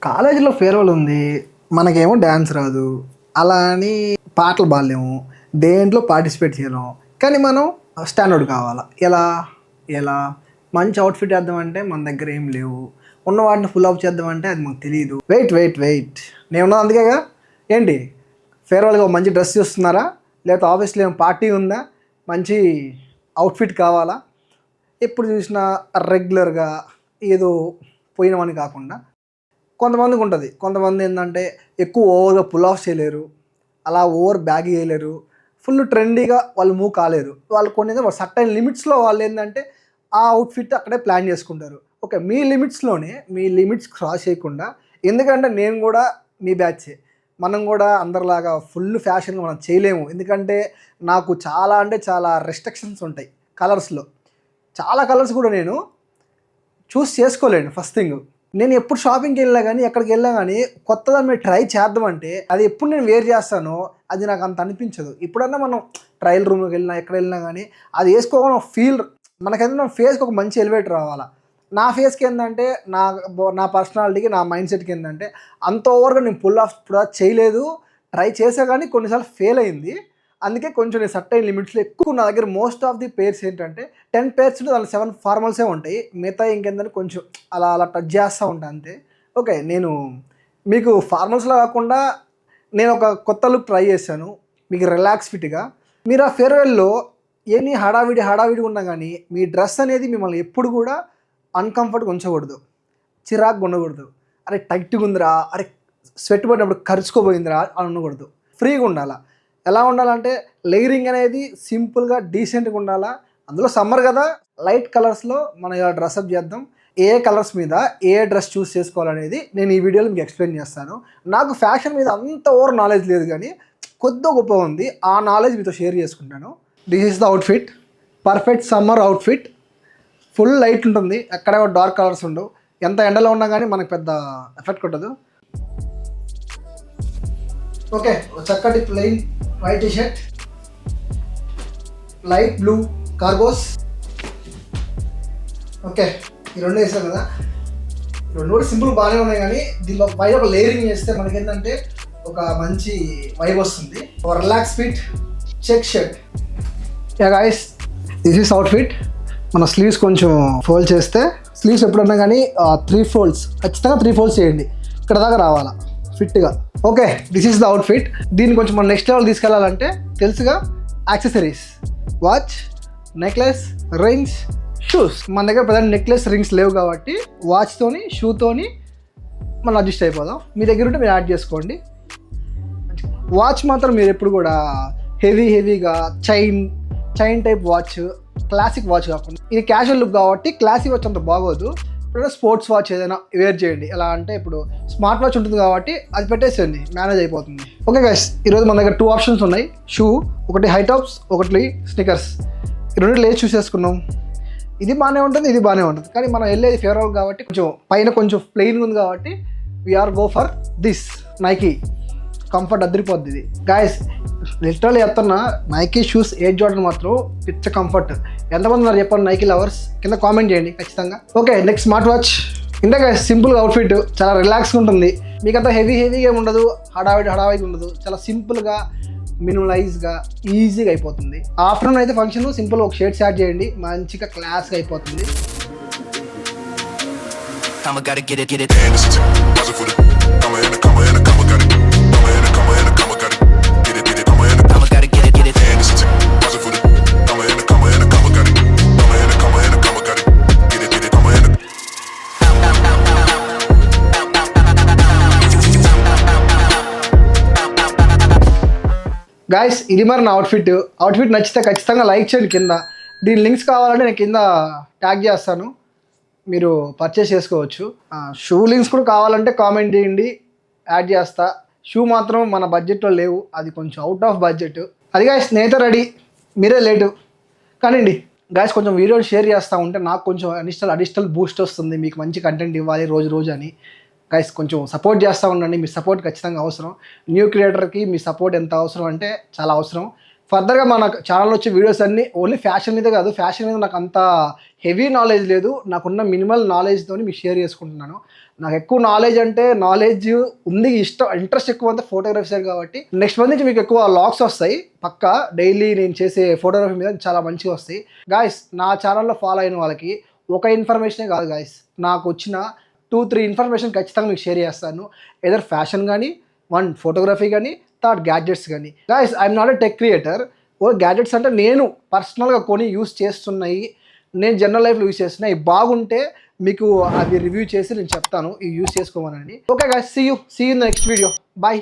కాలేజీలో ఫేర్వెల్ ఉంది. మనకేమో డ్యాన్స్ రాదు. అలా అని పాటలు పాడలేము. దేంట్లో పార్టిసిపేట్ చేయలేము. కానీ మనం స్టాండర్డ్ కావాలా. ఎలా? ఎలా? మంచి అవుట్‌ఫిట్ ఏద్దామంటే మన దగ్గర ఏం లేవు. ఉన్న వాటిని ఫుల్ ఆఫ్ చేద్దామంటే అది మాకు తెలీదు. వెయిట్. నేనున్నది అందుకేగా. ఏంటి ఫేర్వెల్‌గా ఒక మంచి డ్రెస్ చూస్తున్నారా? లేకపోతే ఆఫీస్‌లో ఏం పార్టీ ఉందా? మంచి అవుట్‌ఫిట్ కావాలా? ఎప్పుడు చూసినా రెగ్యులర్‌గా ఏదో పోయినవని కాకుండా కొంతమందికి ఉంటుంది. కొంతమంది ఏంటంటే ఎక్కువ ఓవర్‌గా పుల్ ఆఫ్ చేయలేరు. అలా ఓవర్ బ్యాగీ చేయలేరు. ఫుల్ ట్రెండీగా వాళ్ళు మూవ్ కాలేరు. వాళ్ళు కొన్ని సర్టెన్ లిమిట్స్‌లో వాళ్ళు ఏంటంటే ఆ అవుట్‌ఫిట్ అక్కడే ప్లాన్ చేసుకుంటారు. ఓకే. మీ లిమిట్స్‌లోనే మీ లిమిట్స్ క్రాస్ చేయకుండా, ఎందుకంటే నేను కూడా మీ బ్యాచే. మనం కూడా అందరిలాగా ఫుల్ ఫ్యాషన్‌గా మనం చేయలేము. ఎందుకంటే నాకు చాలా అంటే చాలా రెస్ట్రిక్షన్స్ ఉంటాయి కలర్స్‌లో. చాలా కలర్స్ కూడా నేను చూస్ చేసుకోలేను ఫస్ట్ థింగ్. నేను ఎప్పుడు షాపింగ్‌కి వెళ్ళినా గానీ, ఎక్కడికి వెళ్ళినా గానీ, కొత్తగా మీరు ట్రై చేద్దామంటే, అది ఎప్పుడు నేను వేర్ చేస్తానో, అది నాకు అంత అనిపించదు. ఎప్పుడన్నా మనం ట్రయల్ రూమ్‌లోకి వెళ్ళినా, ఎక్కడ వెళ్ళినా గానీ, అది వేసుకోగానే ఫీల్ మనకేంటంటే మన ఫేస్‌కి ఒక మంచి ఎలివేట్ రావాలా. నా ఫేస్‌కి ఏందంటే, నా పర్సనాలిటీకి, నా మైండ్ సెట్‌కి ఏందంటే, అంత ఓవర్‌గా నేను పుల్ ఆఫ్ ఇప్పుడు దాకా చేయలేదు. ట్రై చేశా గానీ కొన్నిసార్లు ఫెయిల్ అయింది. అందుకే కొంచెం నేను సర్టెన్ లిమిట్స్‌లో ఎక్కువ నా దగ్గర మోస్ట్ ఆఫ్ ది పెయిర్స్ ఏంటంటే 10 పెయిర్స్ దాంట్లో 7 ఫార్మల్సే ఉంటాయి. మిగతాయి ఇంకేందంటే కొంచెం అలా టచ్ చేస్తూ ఉంటా అంతే. ఓకే. నేను మీకు ఫార్మల్స్‌లో కాకుండా నేను ఒక కొత్త లుక్ ట్రై చేశాను. మీకు రిలాక్స్ ఫిట్‌గా. మీరు ఆ ఫేర్‌వెల్‌లో ఎన్ని హడావిడిగా ఉన్నా గానీ, మీ డ్రెస్ అనేది మిమ్మల్ని ఎప్పుడు కూడా అన్‌కంఫర్ట్‌గా ఉంచకూడదు. చిరాకుగా ఉండకూడదు. అరే టైట్‌గా ఉందిరా, అరే స్వెట్ పడినప్పుడు కరుచుకోపోయిందిరా అని ఉండకూడదు. ఫ్రీగా ఉండాల. ఎలా ఉండాలంటే లేయరింగ్ అనేది సింపుల్‌గా, డీసెంట్‌గా ఉండాలా. అందులో సమ్మర్ గదా! లైట్ కలర్స్‌లో మనం ఇలా డ్రెసప్ చేద్దాం. ఏ కలర్స్ మీద ఏ డ్రెస్ చూస్ చేసుకోవాలనేది నేను ఈ వీడియోలో మీకు ఎక్స్‌ప్లెయిన్ చేస్తాను. నాకు ఫ్యాషన్ మీద అంత ఓవర్ నాలెడ్జ్ లేదు గానీ, కొద్దో గొప్పో ఉంది. ఆ నాలెడ్జ్ మీతో షేర్ చేసుకుంటాను. This is the outfit. Perfect summer outfit. Full light ఉంటుంది. ఎక్కడ డార్క్ కలర్స్ ఉండవు. ఎంత ఎండలో ఉన్నా గానీ మనకు పెద్ద ఎఫెక్ట్ కొట్టదు. ఓకే. చక్కటి plain white T shirt, light blue cargos. Okay. ఈ రెండు వేసాం కదా. ఈ రెండు కూడా సింపుల్ బాగానే ఉన్నాయి కానీ దీనిలో పైన ఒక లేయరింగ్ చేస్తే మనకేంటంటే ఒక మంచి వైబ్ వస్తుంది. ఒక relax fit check shirt. Yeah guys, this is outfit. మన స్లీవ్స్ కొంచెం ఫోల్డ్ చేస్తే, స్లీవ్స్ ఎప్పుడన్నా కానీ 3 ఫోల్డ్స్ ఖచ్చితంగా 3 ఫోల్డ్స్ చేయండి. ఇక్కడ దాకా రావాలా ఫిట్గా. Okay. This is the outfit. దీన్ని కొంచెం మనం నెక్స్ట్ లెవెల్ తీసుకెళ్లాలంటే తెలుసుగా, accessories, watch, necklace, rings, shoes. మన దగ్గర ప్రజెంట్ నెక్లెస్, రింగ్స్ లేవు కాబట్టి వాచ్తోని, షూతోని మనం అడ్జస్ట్ అయిపోదాం. మీ దగ్గర ఉంటే మీరు యాడ్ చేసుకోండి. వాచ్ మాత్రం మీరు ఎప్పుడు కూడా హెవీగా chain type watch, classic watch కాకుండా, ఇది క్యాజువల్ లుక్ కాబట్టి క్లాసిక్ వాచ్ అంత బాగోదు. ఇప్పుడు స్పోర్ట్స్ వాచ్ ఏదైనా వేర్ చేయండి. ఎలా అంటే ఇప్పుడు స్మార్ట్ వాచ్ ఉంటుంది కాబట్టి అది పెట్టేసేయండి, మేనేజ్ అయిపోతుంది. ఓకే గైస్, ఈరోజు మన దగ్గర 2 ఆప్షన్స్ ఉన్నాయి. షూ, ఒకటి హై టాప్స్, ఒకటి స్నికర్స్. ఈ రెండు లేచి చూసేసుకున్నాం. ఇది బాగానే ఉంటుంది, ఇది బాగానే ఉంటుంది. కానీ మనం వెళ్ళేది ఫేవరబుల్ కాబట్టి కొంచెం పైన కొంచెం ప్లెయిన్గా ఉంది కాబట్టి we are go for this Nike. Comfort అదిరిపోద్ది ఇది. గాయస్ లిటరల్లీ చెప్తున్నా, నైకీ షూస్ ఎయిర్ జార్డన్ మాత్రం పిచ్చ కంఫర్ట్. ఎంతమంది ఉన్నారు చెప్పండి నైకీ లవర్స్? కింద కామెంట్ చేయండి ఖచ్చితంగా. Okay, next smart watch. ఇంతే గాయస్, సింపుల్గా అవుట్ఫిట్, చాలా రిలాక్స్గా ఉంటుంది. మీకంతా హెవీగా ఉండదు, హడావిడిగా ఉండదు. చాలా సింపుల్గా, మినిమలైజ్గా, ఈజీగా అయిపోతుంది. ఆఫ్టర్నూన్ అయితే ఫంక్షన్ సింపుల్ ఒక షర్ట్ స్టార్ట్ చేయండి, మంచిగా క్లాస్గా అయిపోతుంది. గాయస్, ఇది మరి నా అవుట్ఫిట్ నచ్చితే ఖచ్చితంగా లైక్ చేయండి. కింద దీని లింక్స్ కావాలంటే నేను కింద ట్యాగ్ చేస్తాను, మీరు పర్చేస్ చేసుకోవచ్చు. షూ లింక్స్ కూడా కావాలంటే కామెంట్ చేయండి, యాడ్ చేస్తా. షూ మాత్రం మన బడ్జెట్లో లేవు, అది కొంచెం అవుట్ ఆఫ్ బడ్జెట్. అది గాయస్, నేనైతే రెడీ, మీరే లేటు కానివ్వండి. గాయస్ కొంచెం వీడియోలు షేర్ చేస్తూ ఉంటే నాకు కొంచెం అడిషనల్ బూస్ట్ వస్తుంది. మీకు మంచి కంటెంట్ ఇవ్వాలి రోజు అని. గైస్ కొంచెం సపోర్ట్ చేస్తూ ఉండండి. మీ సపోర్ట్ ఖచ్చితంగా అవసరం. న్యూ క్రియేటర్కి మీ సపోర్ట్ ఎంత అవసరం అంటే చాలా అవసరం. ఫర్దర్గా మన ఛానల్ వచ్చే వీడియోస్ అన్నీ ఓన్లీ ఫ్యాషన్ మీద కాదు, ఫ్యాషన్ మీద నాకు అంత హెవీ నాలెడ్జ్ లేదు, నాకున్న మినిమల్ నాలెడ్జ్తో మీకు షేర్ చేసుకుంటున్నాను. నాకు ఎక్కువ నాలెడ్జ్ అంటే నాలెడ్జ్ ఉంది, ఇంట్రెస్ట్ ఎక్కువ అంతా ఫోటోగ్రఫీ సైడ్ కాబట్టి నెక్స్ట్ మంత్ నుంచి మీకు ఎక్కువ లాగ్స్ వస్తాయి పక్కా. డైలీ నేను చేసే ఫోటోగ్రఫీ మీద చాలా మంచిగా వస్తాయి గాయస్. నా ఛానల్లో ఫాలో అయిన వాళ్ళకి ఒక ఇన్ఫర్మేషనే కాదు గాయస్, నాకు వచ్చిన 2-3 ఇన్ఫర్మేషన్ ఖచ్చితంగా మీకు షేర్ చేస్తాను. ఏదర్ ఫ్యాషన్ కానీ, ఫోటోగ్రఫీ కానీ, థర్డ్ గ్యాడ్జెట్స్ కానీ. Guys I'm not a tech creator. Gadgets అంటే నేను పర్సనల్గా కొని యూస్ చేస్తున్నాయి, నేను జనరల్ లైఫ్లో యూస్ చేస్తున్నాయి, బాగుంటే మీకు అది రివ్యూ చేసి నేను చెప్తాను ఇవి యూస్ చేసుకోమని. Okay guys, see you in the next video. Bye.